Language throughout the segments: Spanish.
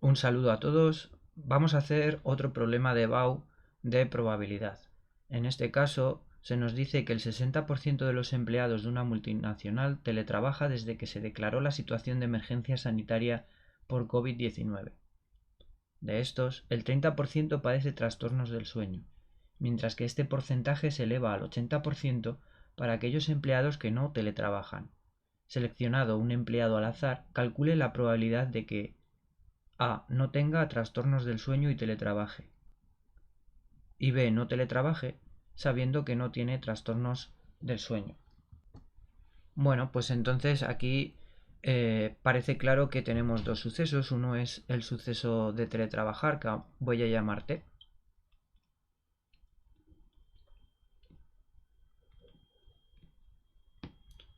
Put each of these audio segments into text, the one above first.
Un saludo a todos. Vamos a hacer otro problema de BAU de probabilidad. En este caso, se nos dice que el 60% de los empleados de una multinacional teletrabaja desde que se declaró la situación de emergencia sanitaria por COVID-19. De estos, el 30% padece trastornos del sueño, mientras que este porcentaje se eleva al 80% para aquellos empleados que no teletrabajan. Seleccionado un empleado al azar, calcule la probabilidad de que A. No tenga trastornos del sueño y teletrabaje. Y B. No teletrabaje sabiendo que no tiene trastornos del sueño. Bueno, pues entonces aquí parece claro que tenemos dos sucesos. Uno es el suceso de teletrabajar, que voy a llamar T.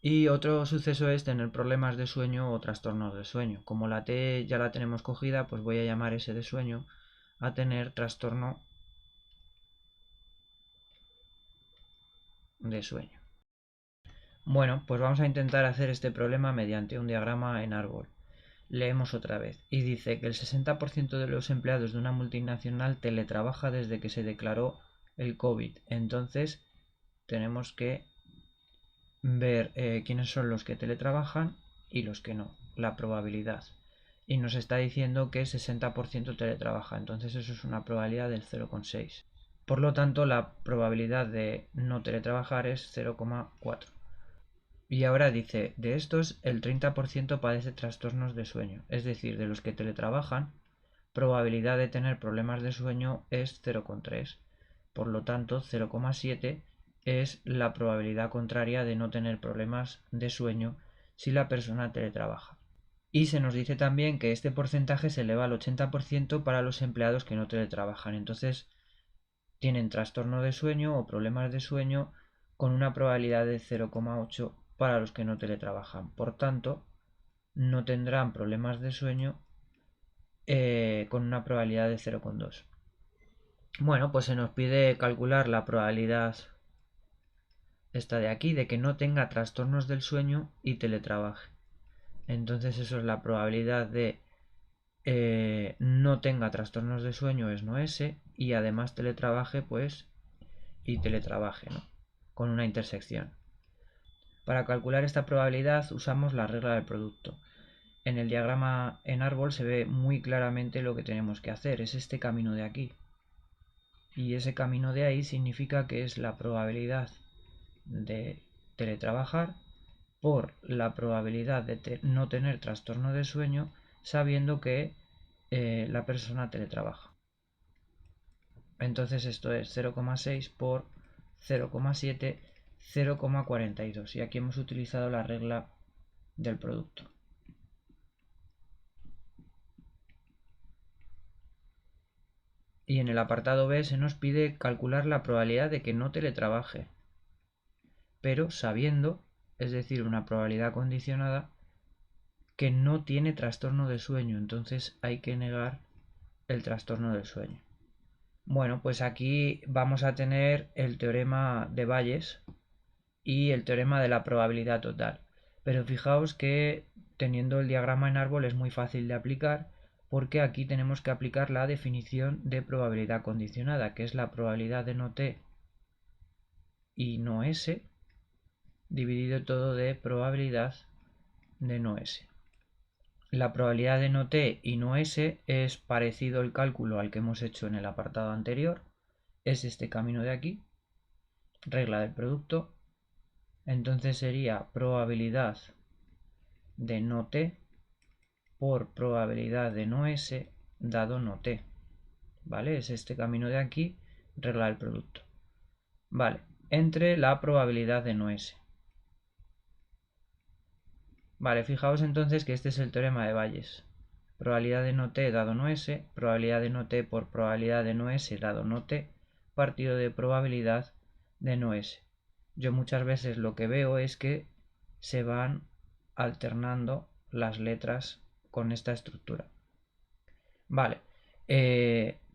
Y otro suceso es tener problemas de sueño o trastornos de sueño. Como la T ya la tenemos cogida, pues voy a llamar ese de sueño a tener trastorno de sueño. Bueno, pues vamos a intentar hacer este problema mediante un diagrama en árbol. Leemos otra vez y dice que el 60% de los empleados de una multinacional teletrabaja desde que se declaró el COVID. Entonces tenemos que ver quiénes son los que teletrabajan y los que no, la probabilidad. Y nos está diciendo que 60% teletrabaja, entonces eso es una probabilidad del 0,6. Por lo tanto, la probabilidad de no teletrabajar es 0,4. Y ahora dice, de estos el 30% padece trastornos de sueño, es decir, de los que teletrabajan, probabilidad de tener problemas de sueño es 0,3. Por lo tanto, 0,7 es la probabilidad contraria de no tener problemas de sueño si la persona teletrabaja. Y se nos dice también que este porcentaje se eleva al 80% para los empleados que no teletrabajan. Entonces, tienen trastorno de sueño o problemas de sueño con una probabilidad de 0,8 para los que no teletrabajan. Por tanto, no tendrán problemas de sueño con una probabilidad de 0,2. Bueno, pues se nos pide calcular la probabilidad esta de aquí de que no tenga trastornos del sueño y teletrabaje. Entonces eso es la probabilidad de no tenga trastornos de sueño es no S y además teletrabaje pues y teletrabaje, ¿no? Con una intersección. Para calcular esta probabilidad usamos la regla del producto. En el diagrama en árbol se ve muy claramente lo que tenemos que hacer, es este camino de aquí. Y ese camino de ahí significa que es la probabilidad de teletrabajar por la probabilidad de no tener trastorno de sueño sabiendo que la persona teletrabaja. Entonces esto es 0,6 por 0,7, 0,42. Y aquí hemos utilizado la regla del producto. Y en el apartado B se nos pide calcular la probabilidad de que no teletrabaje, pero sabiendo, es decir, una probabilidad condicionada, que no tiene trastorno de sueño. Entonces hay que negar el trastorno del sueño. Bueno, pues aquí vamos a tener el teorema de Bayes y el teorema de la probabilidad total. Pero fijaos que teniendo el diagrama en árbol es muy fácil de aplicar porque aquí tenemos que aplicar la definición de probabilidad condicionada, que es la probabilidad de no t y no s dividido todo de probabilidad de no s. La probabilidad de no t y no s es parecido el cálculo al que hemos hecho en el apartado anterior. Es este camino de aquí, regla del producto. Entonces sería probabilidad de no t por probabilidad de no s dado no t. ¿Vale? Es este camino de aquí, regla del producto. Vale, entre la probabilidad de no s. Vale, fijaos entonces que este es el teorema de Bayes. Probabilidad de no t dado no s, probabilidad de no t por probabilidad de no s dado no t, partido de probabilidad de no s. Yo muchas veces lo que veo es que se van alternando las letras con esta estructura. Vale,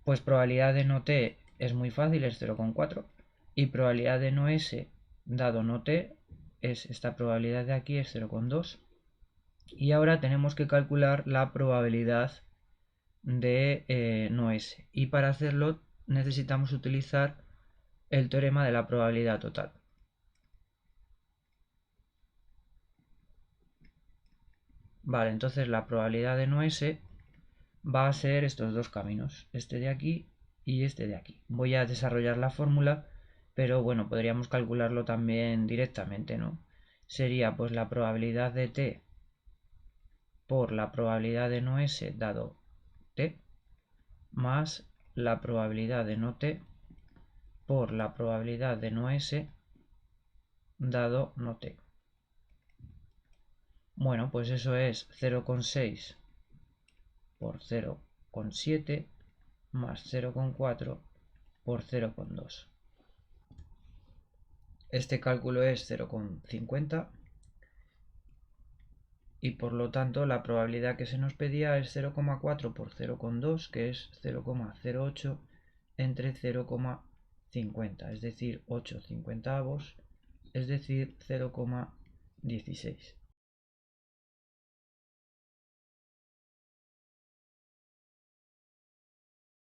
pues probabilidad de no t es muy fácil, es 0,4. Y probabilidad de no s dado no t es esta probabilidad de aquí, es 0,2. Y ahora tenemos que calcular la probabilidad de no S. Y para hacerlo necesitamos utilizar el teorema de la probabilidad total. Vale, entonces la probabilidad de no S va a ser estos dos caminos, este de aquí y este de aquí. Voy a desarrollar la fórmula, pero bueno, podríamos calcularlo también directamente, ¿no? Sería pues la probabilidad de t por la probabilidad de no S dado t más la probabilidad de no t por la probabilidad de no S dado no t. Bueno, pues eso es 0,6 por 0,7 más 0,4 por 0,2. Este cálculo es 0,50 y por lo tanto la probabilidad que se nos pedía es 0,4 por 0,2, que es 0,08 entre 0,50, es decir, 8 cincuentavos, es decir, 0,16.